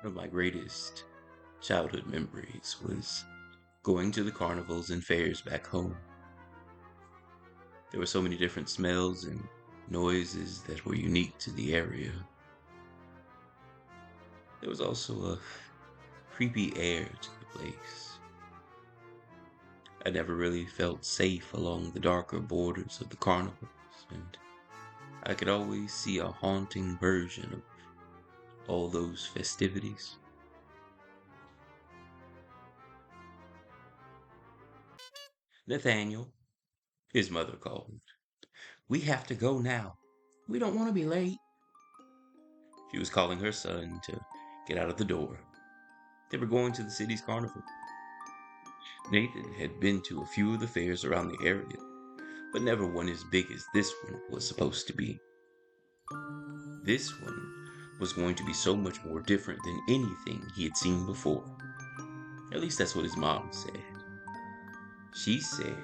One of my greatest childhood memories was going to the carnivals and fairs back home. There were so many different smells and noises that were unique to the area. There was also a creepy air to the place. I never really felt safe along the darker borders of the carnivals, and I could always see a haunting version of all those festivities. Nathaniel, his mother called. We have to go now. We don't want to be late. She was calling her son to get out of the door. They were going to the city's carnival. Nathan had been to a few of the fairs around the area, but never one as big as this one was supposed to be. This one was going to be so much more different than anything he had seen before. At least that's what his mom said. She said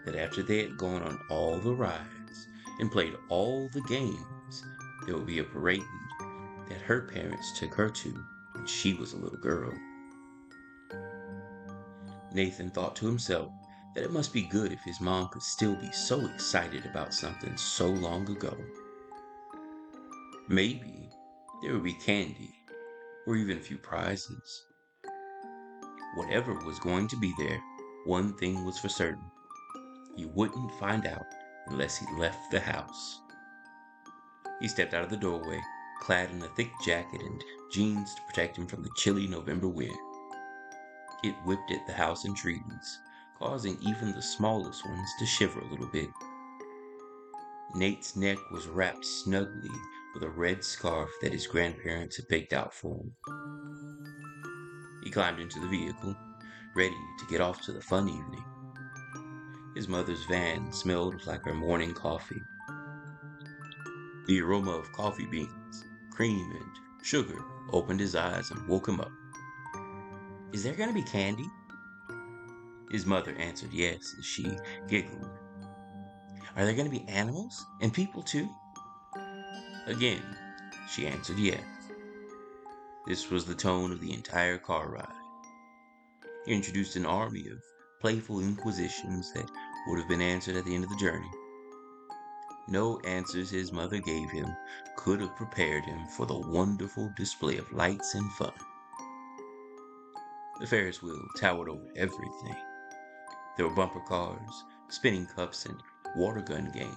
that after they had gone on all the rides and played all the games, there would be a parade that her parents took her to when she was a little girl. Nathan thought to himself that it must be good if his mom could still be so excited about something so long ago. Maybe there would be candy or even a few prizes. Whatever was going to be there, one thing was for certain. He wouldn't find out unless he left the house. He stepped out of the doorway, clad in a thick jacket and jeans to protect him from the chilly November wind. It whipped at the house and trees, causing even the smallest ones to shiver a little bit. Nate's neck was wrapped snugly with a red scarf that his grandparents had picked out for him. He climbed into the vehicle, ready to get off to the fun evening. His mother's van smelled like her morning coffee. The aroma of coffee beans, cream, and sugar opened his eyes and woke him up. Is there going to be candy? His mother answered yes as she giggled. Are there going to be animals and people too? Again, she answered yes. This was the tone of the entire car ride. He introduced an army of playful inquisitions that would have been answered at the end of the journey. No answers his mother gave him could have prepared him for the wonderful display of lights and fun. The Ferris wheel towered over everything. There were bumper cars, spinning cups, and water gun games.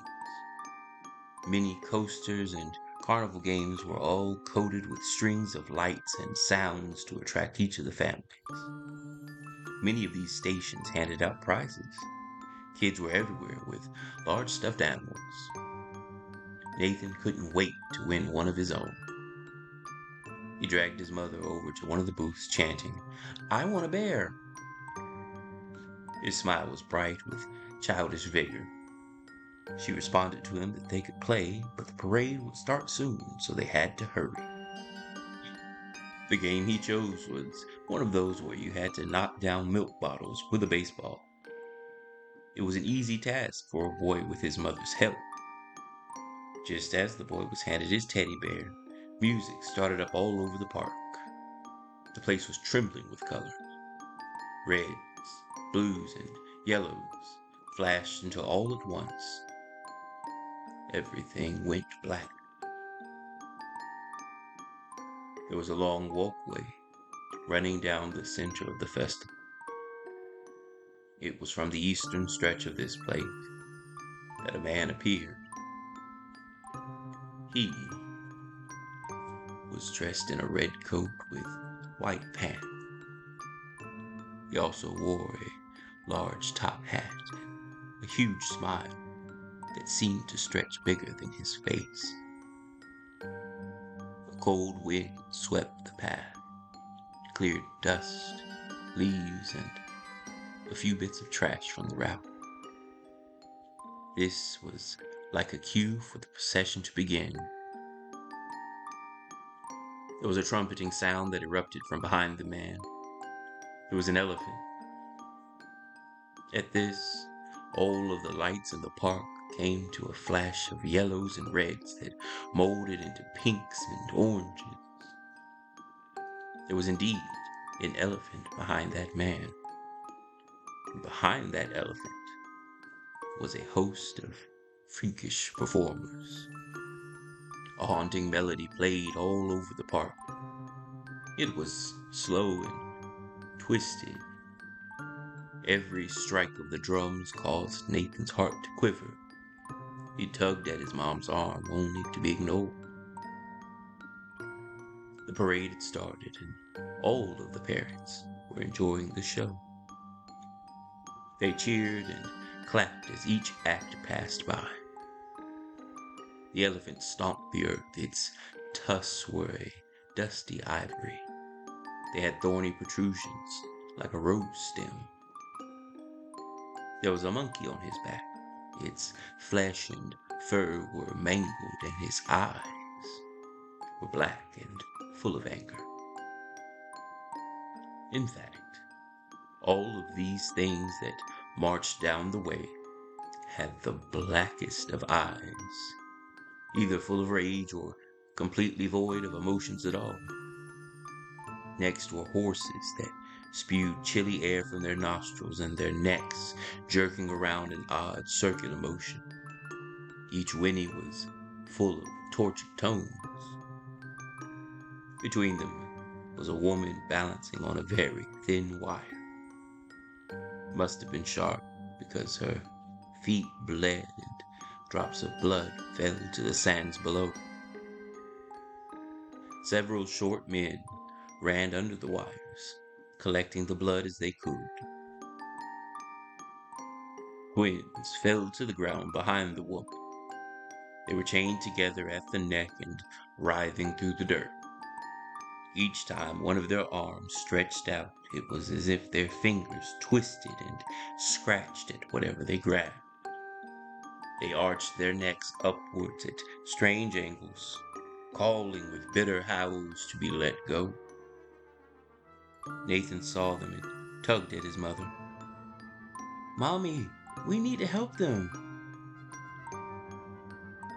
Mini coasters and carnival games were all coated with strings of lights and sounds to attract each of the families. Many of these stations handed out prizes. Kids were everywhere with large stuffed animals. Nathan couldn't wait to win one of his own. He dragged his mother over to one of the booths, chanting, I want a bear. His smile was bright with childish vigor. She responded to him that they could play, but the parade would start soon, so they had to hurry. The game he chose was one of those where you had to knock down milk bottles with a baseball. It was an easy task for a boy with his mother's help. Just as the boy was handed his teddy bear, music started up all over the park. The place was trembling with color. Reds, blues, and yellows flashed until all at once everything went black. There was a long walkway running down the center of the festival. It was from the eastern stretch of this place that a man appeared. He was dressed in a red coat with white pants. He also wore a large top hat and a huge smile that seemed to stretch bigger than his face. A cold wind swept the path, cleared dust, leaves, and a few bits of trash from the route. This was like a cue for the procession to begin. There was a trumpeting sound that erupted from behind the man. It was an elephant. At this, all of the lights in the park came to a flash of yellows and reds that molded into pinks and oranges. There was indeed an elephant behind that man. And behind that elephant was a host of freakish performers. A haunting melody played all over the park. It was slow and twisted. Every strike of the drums caused Nathan's heart to quiver. He tugged at his mom's arm only to be ignored. The parade had started and all of the parents were enjoying the show. They cheered and clapped as each act passed by. The elephant stomped the earth. Its tusks were a dusty ivory. They had thorny protrusions like a rose stem. There was a monkey on his back. Its flesh and fur were mangled, and his eyes were black and full of anger. In fact, all of these things that marched down the way had the blackest of eyes, either full of rage or completely void of emotions at all. Next were horses that spewed chilly air from their nostrils and their necks jerking around in odd circular motion. Each whinny was full of tortured tones. Between them was a woman balancing on a very thin wire. Must have been sharp because her feet bled and drops of blood fell to the sands below. Several short men ran under the wires, collecting the blood as they could. Twins fell to the ground behind the woman. They were chained together at the neck and writhing through the dirt. Each time one of their arms stretched out, it was as if their fingers twisted and scratched at whatever they grabbed. They arched their necks upwards at strange angles, calling with bitter howls to be let go. Nathan saw them and tugged at his mother. "Mommy, we need to help them."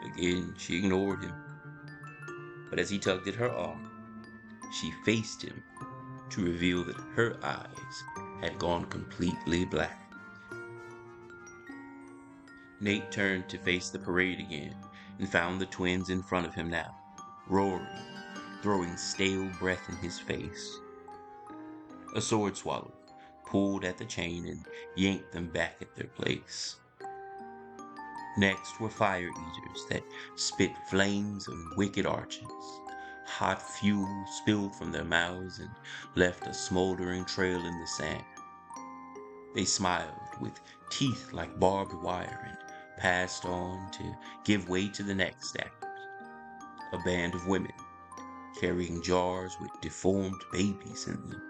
Again, she ignored him. But as he tugged at her arm, she faced him to reveal that her eyes had gone completely black. Nate turned to face the parade again and found the twins in front of him now, roaring, throwing stale breath in his face. A sword swallow pulled at the chain and yanked them back at their place. Next were fire eaters that spit flames and wicked arches. Hot fuel spilled from their mouths and left a smoldering trail in the sand. They smiled with teeth like barbed wire and passed on to give way to the next act. A band of women carrying jars with deformed babies in them.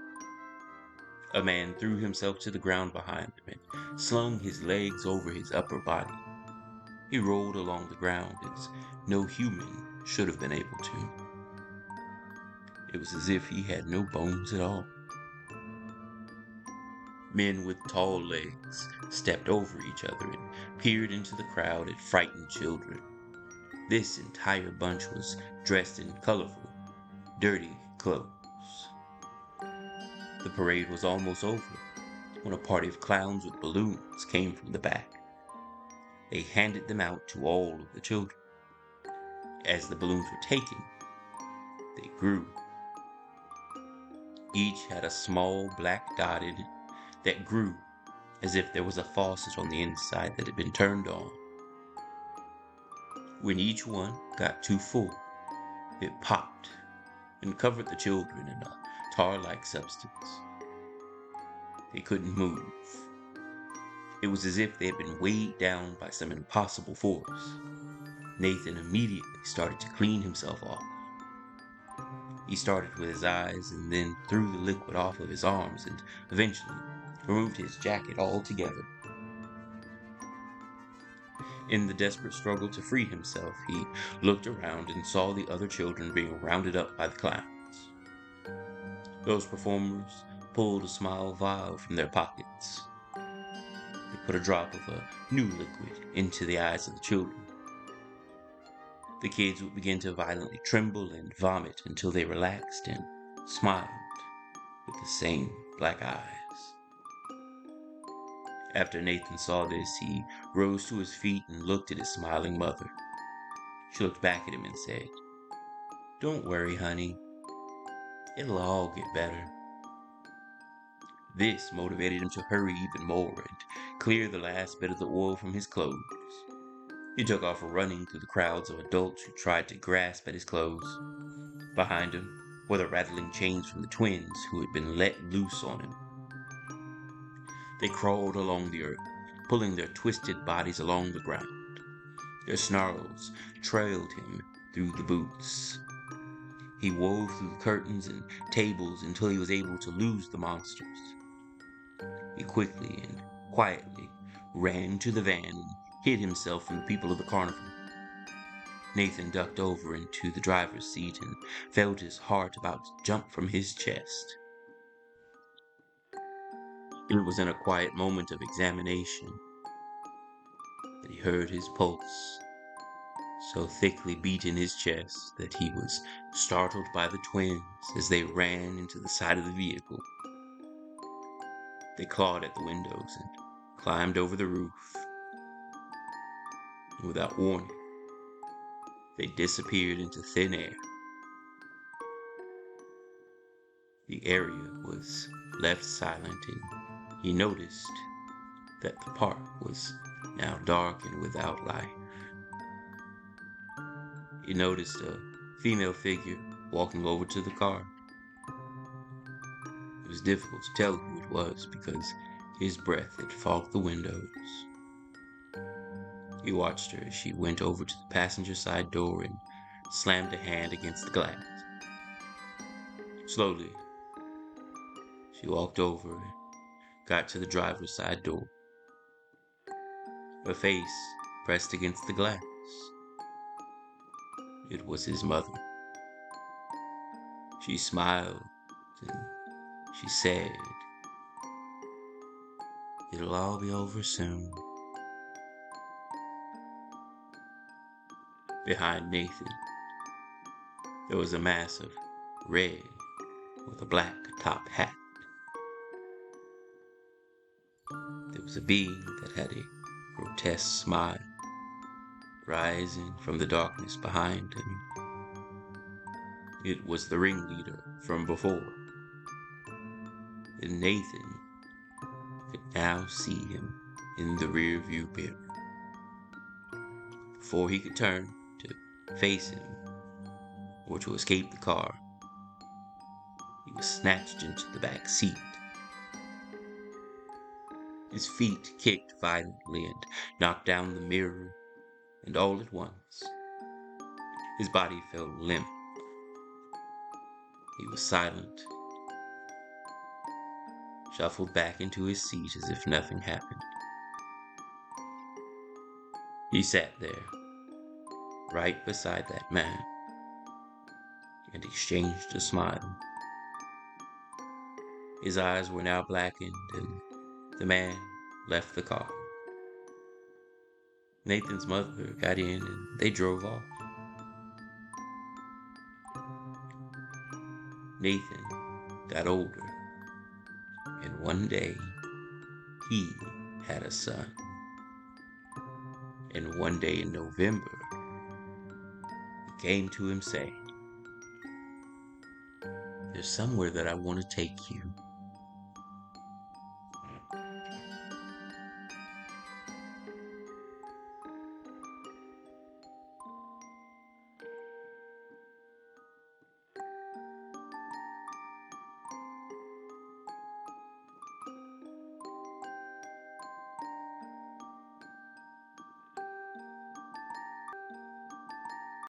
A man threw himself to the ground behind them and slung his legs over his upper body. He rolled along the ground as no human should have been able to. It was as if he had no bones at all. Men with tall legs stepped over each other and peered into the crowd at frightened children. This entire bunch was dressed in colorful, dirty clothes. The parade was almost over when a party of clowns with balloons came from the back. They handed them out to all of the children. As the balloons were taken, they grew. Each had a small black dot in it that grew as if there was a faucet on the inside that had been turned on. When each one got too full, it popped and covered the children in a tar-like substance. They couldn't move. It was as if they had been weighed down by some impossible force. Nathan immediately started to clean himself off. He started with his eyes and then threw the liquid off of his arms and eventually removed his jacket altogether. In the desperate struggle to free himself, he looked around and saw the other children being rounded up by the clowns. Those performers pulled a small vial from their pockets. They put a drop of a new liquid into the eyes of the children. The kids would begin to violently tremble and vomit until they relaxed and smiled with the same black eyes. After Nathan saw this, he rose to his feet and looked at his smiling mother. She looked back at him and said, "Don't worry, honey. It'll all get better." This motivated him to hurry even more and clear the last bit of the oil from his clothes. He took off running through the crowds of adults who tried to grasp at his clothes. Behind him were the rattling chains from the twins who had been let loose on him. They crawled along the earth, pulling their twisted bodies along the ground. Their snarls trailed him through the booths. He wove through the curtains and tables until he was able to lose the monsters. He quickly and quietly ran to the van and hid himself from the people of the carnival. Nathan ducked over into the driver's seat and felt his heart about to jump from his chest. It was in a quiet moment of examination that he heard his pulse so thickly beat in his chest that he was startled by the twins as they ran into the side of the vehicle. They clawed at the windows and climbed over the roof. And without warning, they disappeared into thin air. The area was left silent, and he noticed that the park was now dark and without life. He noticed a female figure walking over to the car. It was difficult to tell who it was because his breath had fogged the windows. He watched her as she went over to the passenger side door and slammed a hand against the glass. Slowly, she walked over and got to the driver's side door. Her face pressed against the glass. It was his mother. She smiled and she said, "It'll all be over soon." Behind Nathan, there was a mass of red with a black top hat. There was a being that had a grotesque smile rising from the darkness behind him. It was the ringleader from before, and Nathan could now see him in the rearview mirror. Before he could turn to face him or to escape the car, he was snatched into the back seat. His feet kicked violently and knocked down the mirror, and all at once, his body felt limp. He was silent, shuffled back into his seat as if nothing happened. He sat there, right beside that man, and exchanged a smile. His eyes were now blackened, and the man left the car. Nathan's mother got in, and they drove off. Nathan got older, and one day he had a son. And one day in November, he came to him saying, "There's somewhere that I want to take you."